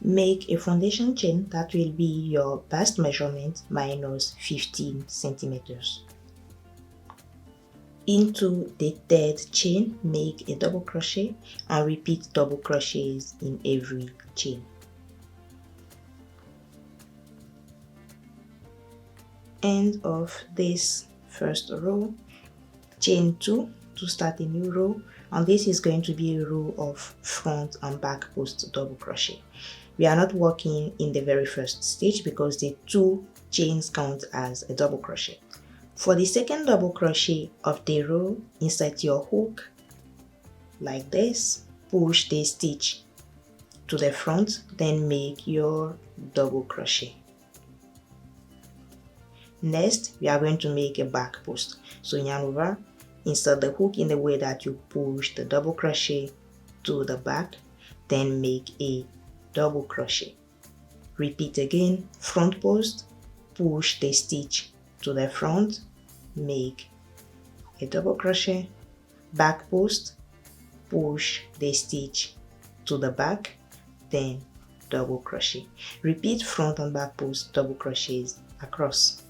make a foundation chain that will be your bust measurement minus 15 centimeters. Into the third chain, make a double crochet and repeat double crochets in every chain. End of this first row, chain 2 to start a new row, and this is going to be a row of front and back post double crochet. We are not working in the very first stitch because the 2 chains count as a double crochet. For the second double crochet of the row, insert your hook like this, push the stitch to the front, then make your double crochet. Next, we are going to make a back post. So yarn over, insert the hook in the way that you push the double crochet to the back, then make a double crochet. Repeat again, front post, push the stitch to the front, make a double crochet, back post, push the stitch to the back, then double crochet. Repeat front and back post double crochets across.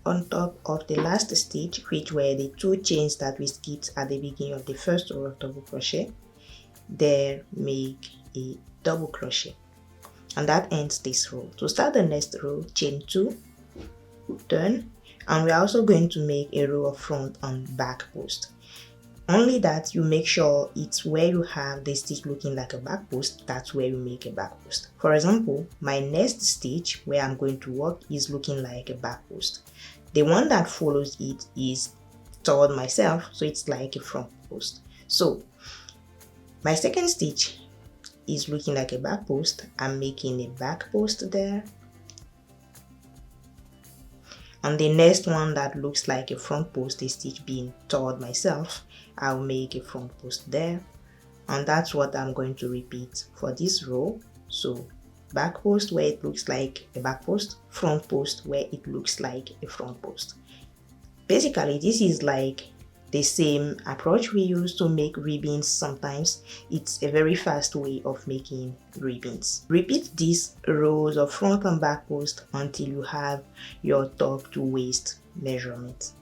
On top of the last stitch, which were the 2 chains that we skipped at the beginning of the first row of double crochet, there make a double crochet, and that ends this row. To start the next row, chain 2, turn, and we're also going to make a row of front and back post. Only that you make sure it's where you have the stitch looking like a back post, that's where you make a back post. For example, my next stitch where I'm going to work is looking like a back post. The one that follows it is toward myself, so it's like a front post. So my second stitch is looking like a back post. I'm making a back post there, and the next one that looks like a front post, the stitch being toward myself, I'll make a front post there, and that's what I'm going to repeat for this row. So back post where it looks like a back post, front post where it looks like a front post. Basically, this is like the same approach we use to make ribbons. Sometimes it's a very fast way of making ribbons. Repeat these rows of front and back post until you have your top to waist measurement.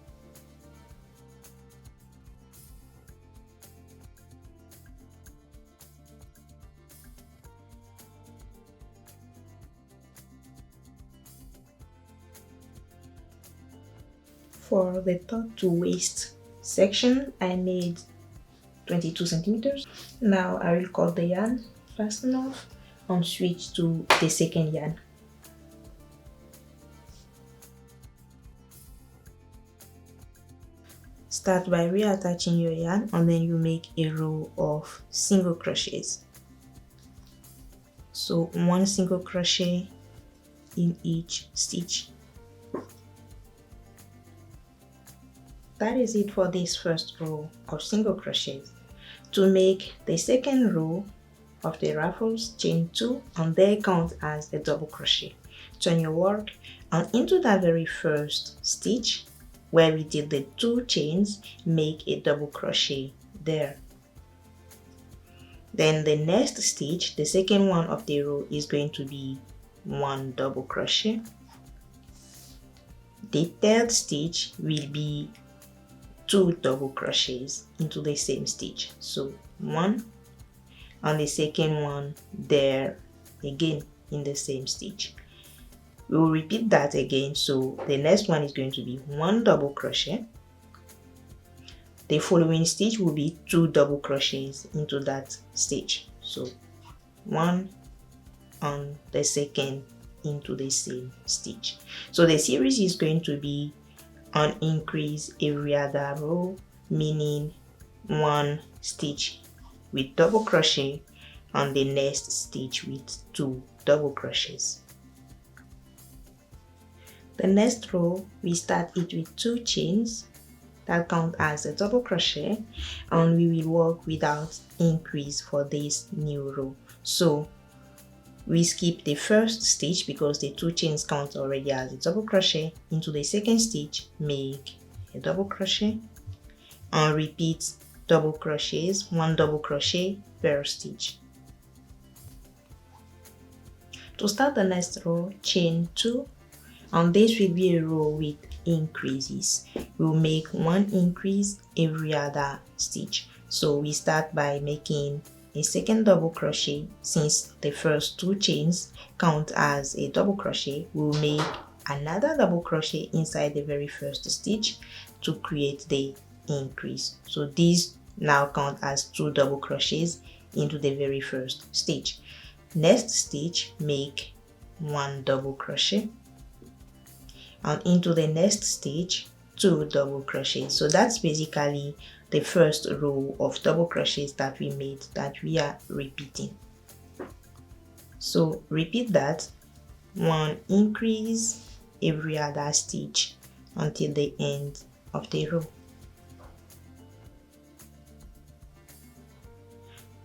For the top to waist section, I made 22 centimeters. Now I will cut the yarn fast enough and switch to the second yarn. Start by reattaching your yarn, and then you make a row of single crochets. So 1 single crochet in each stitch. That is it for this first row of single crochets. To make the second row of the ruffles, chain 2, and they count as a double crochet. Turn your work, and into that very first stitch where we did the 2 chains, make a double crochet there. Then the next stitch, the second one of the row, is going to be 1 double crochet. The third stitch will be 2 double crochets into the same stitch. So 1, and the second one there again in the same stitch. We will repeat that again. So the next one is going to be 1 double crochet. The following stitch will be 2 double crochets into that stitch. So 1 and the second into the same stitch. So the series is going to be an increase every other row, meaning 1 stitch with double crochet and the next stitch with 2 double crochets. The next row, we start it with 2 chains that count as a double crochet, and we will work without increase for this new row. So we skip the first stitch because the 2 chains count already as a double crochet. Into the second stitch, make a double crochet and repeat double crochets, 1 double crochet per stitch. To start the next row, chain 2, and this will be a row with increases. We'll make one increase every other stitch. So we start by making a second double crochet. Since the first 2 chains count as a double crochet, we'll make another double crochet inside the very first stitch to create the increase. So these now count as 2 double crochets into the very first stitch. Next stitch, make 1 double crochet, and into the next stitch 2 double crochets. So that's basically the first row of double crochets that we made that we are repeating. So repeat that, 1 increase every other stitch until the end of the row.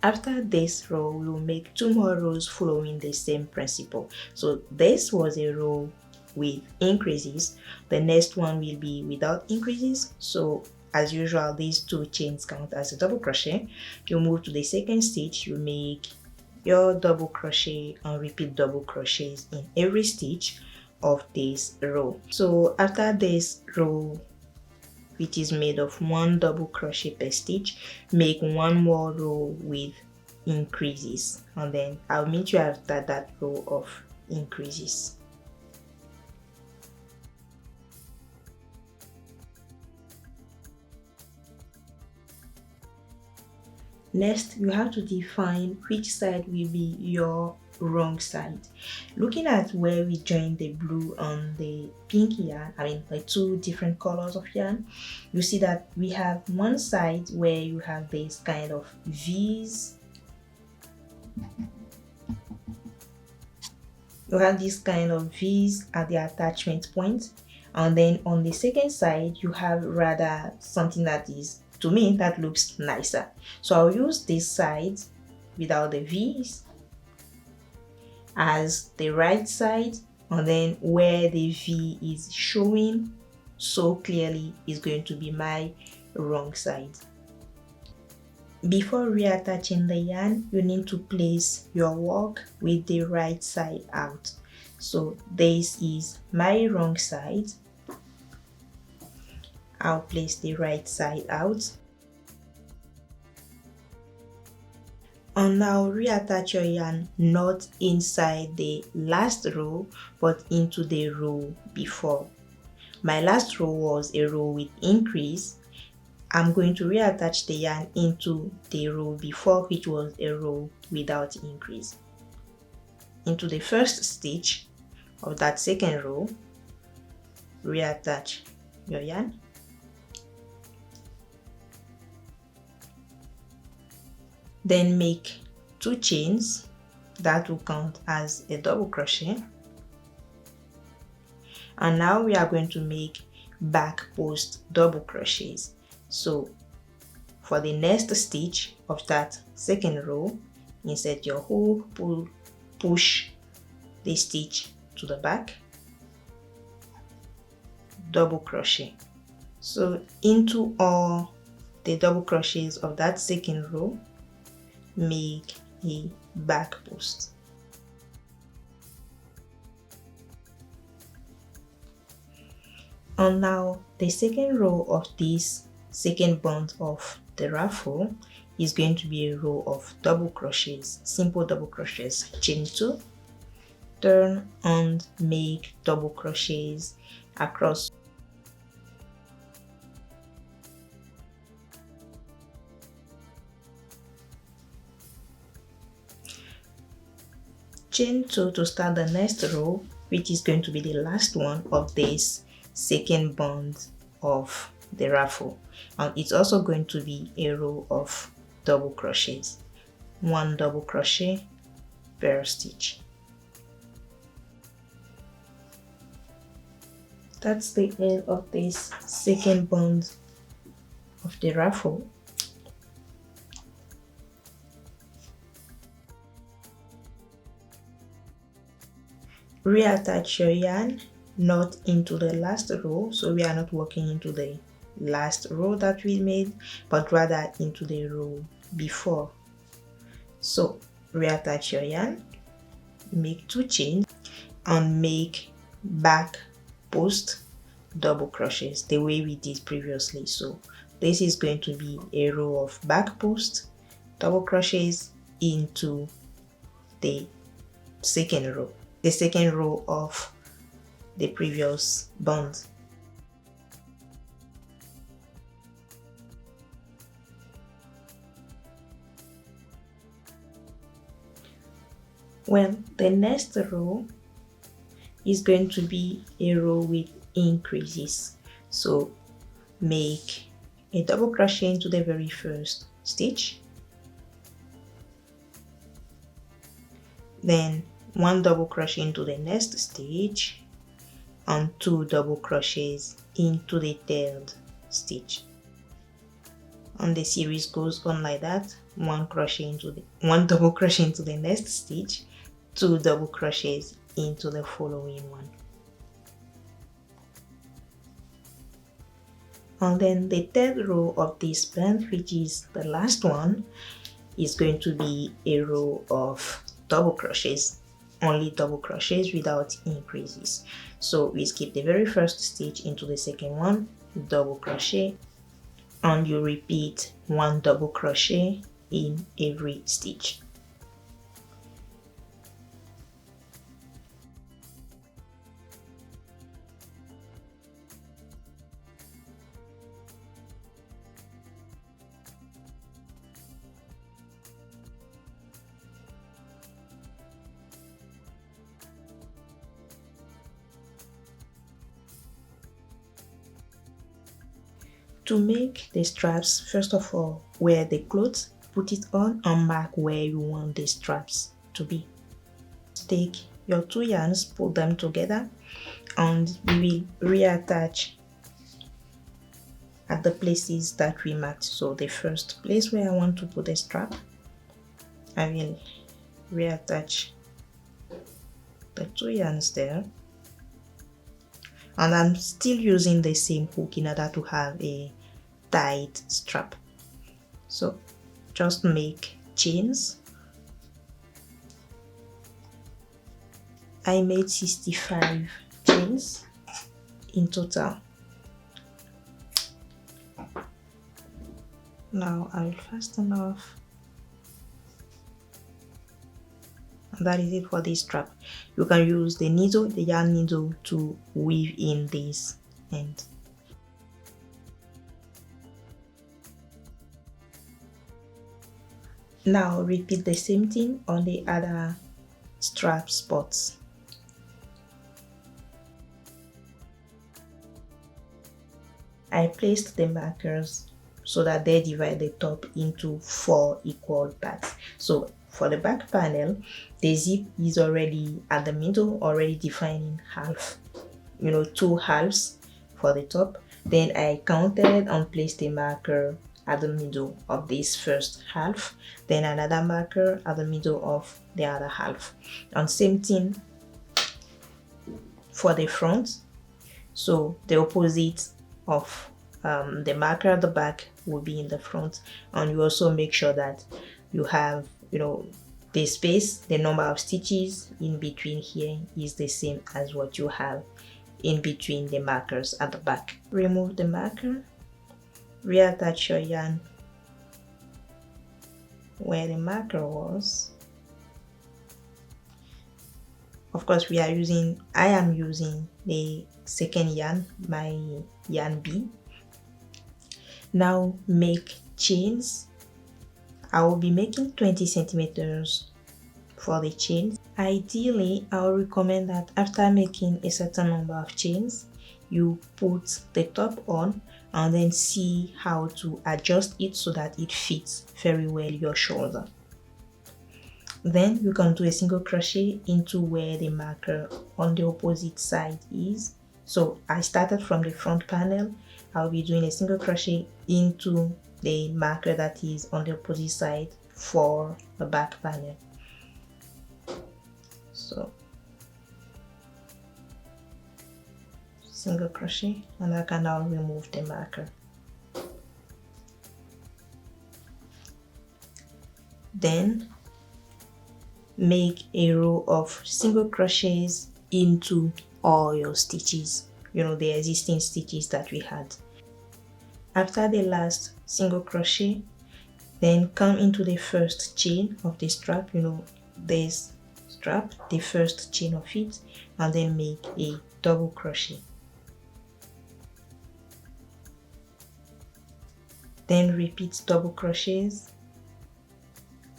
After this row, we will make 2 more rows following the same principle. So this was a row with increases. The next one will be without increases. So as usual, these 2 chains count as a double crochet. You move to the second stitch, you make your double crochet and repeat double crochets in every stitch of this row. So after this row, which is made of 1 double crochet per stitch, make 1 more row with increases, and then I'll meet you after that row of increases. Next, you have to define which side will be your wrong side. Looking at where we joined the blue and the pink yarn, the 2 different colors of yarn, you see that we have one side where you have this kind of V's. You have this kind of V's at the attachment point, and then on the second side you have rather something that is, to me, that looks nicer. So I'll use this side without the V's as the right side, and then where the V is showing so clearly is going to be my wrong side. Before reattaching the yarn, you need to place your work with the right side out. So this is my wrong side. I'll place the right side out. And now reattach your yarn not inside the last row but into the row before. My last row was a row with increase. I'm going to reattach the yarn into the row before, which was a row without increase. Into the first stitch of that second row, reattach your yarn. Then make 2 chains that will count as a double crochet, and now we are going to make back post double crochets. So for the next stitch of that second row, insert your hook, push the stitch to the back, double crochet. So into all the double crochets of that second row, make a back post. And now the second row of this second bund of the ruffle is going to be a row of double crochets, simple double crochets. Chain 2, turn and make double crochets across. Chain 2 to start the next row, which is going to be the last one of this second bund of the ruffle, and it's also going to be a row of double crochets, 1 double crochet per stitch. That's the end of this second bund of the ruffle. Reattach your yarn not into the last row, so we are not working into the last row that we made, but rather into the row before. So reattach your yarn, make 2 chains, and make back post double crochets the way we did previously. So this is going to be a row of back post double crochets into the second row of the previous band. Well, the next row is going to be a row with increases. So make a double crochet into the very first stitch, then 1 double crochet into the next stitch, and 2 double crochets into the third stitch. And the series goes on like that: 1 double crochet into the next stitch, 2 double crochets into the following one. And then the third row of this band, which is the last one, is going to be a row of double crochets, only double crochets without increases. So we skip the very first stitch into the second one, double crochet, and you repeat 1 double crochet in every stitch. To make the straps, first of all, wear the clothes, put it on, and mark where you want the straps to be. Take your 2 yarns, put them together, and we will reattach at the places that we marked. So the first place where I want to put a strap, I will reattach the 2 yarns there, and I'm still using the same hook in order to have a tight strap. So just make chains. I made 65 chains in total. Now I will fasten off, and that is it for this strap. You can use the needle, the yarn needle, to weave in this end. Now repeat the same thing on the other strap spots. I placed the markers so that they divide the top into 4 equal parts. So for the back panel, the zip is already at the middle, already defining half, 2 halves for the top. Then I counted and placed a marker at the middle of this first half, then another marker at the middle of the other half. And same thing for the front. So the opposite of the marker at the back will be in the front, and you also make sure that you have the space, the number of stitches in between here is the same as what you have in between the markers at the back. Remove the marker, reattach your yarn where the marker was. Of course, I am using the second yarn, my yarn B. Now make chains. I will be making 20 centimeters for the chains. Ideally, I will recommend that after making a certain number of chains, you put the top on and then see how to adjust it so that it fits very well your shoulder. Then you can do a single crochet into where the marker on the opposite side is. So I started from the front panel. I'll be doing a single crochet into the marker that is on the opposite side for the back panel. So single crochet, and I can now remove the marker. Then make a row of single crochets into all your stitches, the existing stitches that we had. After the last single crochet, then come into the first chain of the strap, this strap, the first chain of it, and then make a double crochet. Then repeat double crochets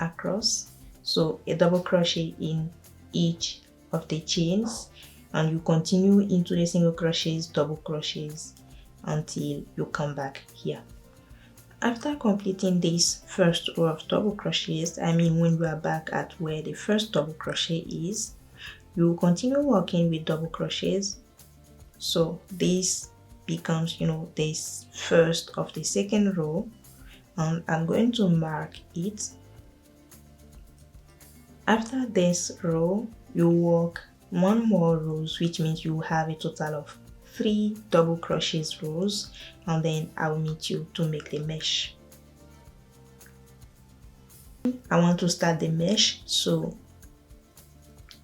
across, so a double crochet in each of the chains, and you continue into the single crochets, double crochets until you come back here. After completing this first row of double crochets, when you are back at where the first double crochet is, you will continue working with double crochets. So this becomes this first of the second row, and I'm going to mark it. After this row, you work one more rows, which means you have a total of 3 double crochets rows, and then I'll meet you to make the mesh. I want to start the mesh, so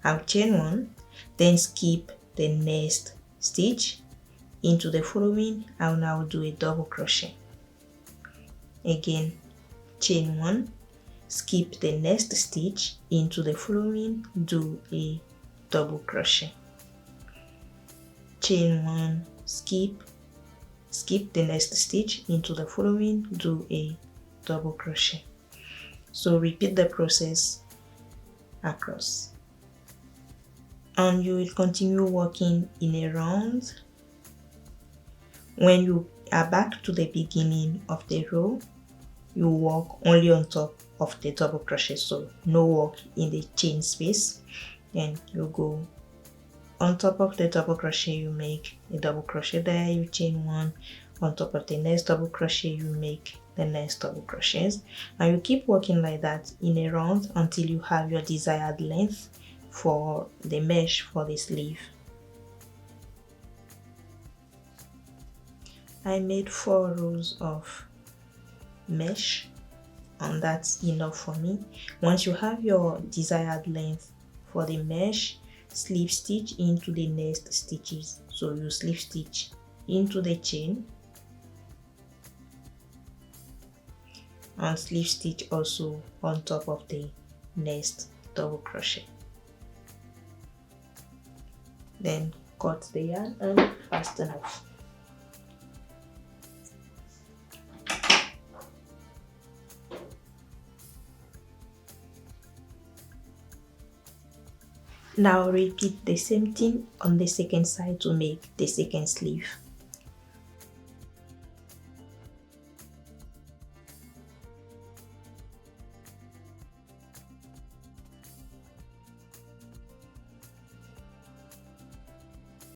I'll chain 1, then skip the next stitch. Into the following, I'll now do a double crochet. Again, chain 1, skip the next stitch. Into the following, do a double crochet. Chain 1, skip the next stitch. Into the following, do a double crochet. So repeat the process across, and you will continue working in a round. When you are back to the beginning of the row, you work only on top of the double crochet, so no work in the chain space. Then you go on top of the double crochet, you make a double crochet there, you chain 1. On top of the next double crochet, you make the next double crochets, and you keep working like that in a round until you have your desired length for the mesh for the sleeve. I made 4 rows of mesh, and that's enough for me. Once you have your desired length for the mesh, slip stitch into the next stitches. So you slip stitch into the chain and slip stitch also on top of the next double crochet. Then cut the yarn and fasten off. Now repeat the same thing on the second side to make the second sleeve.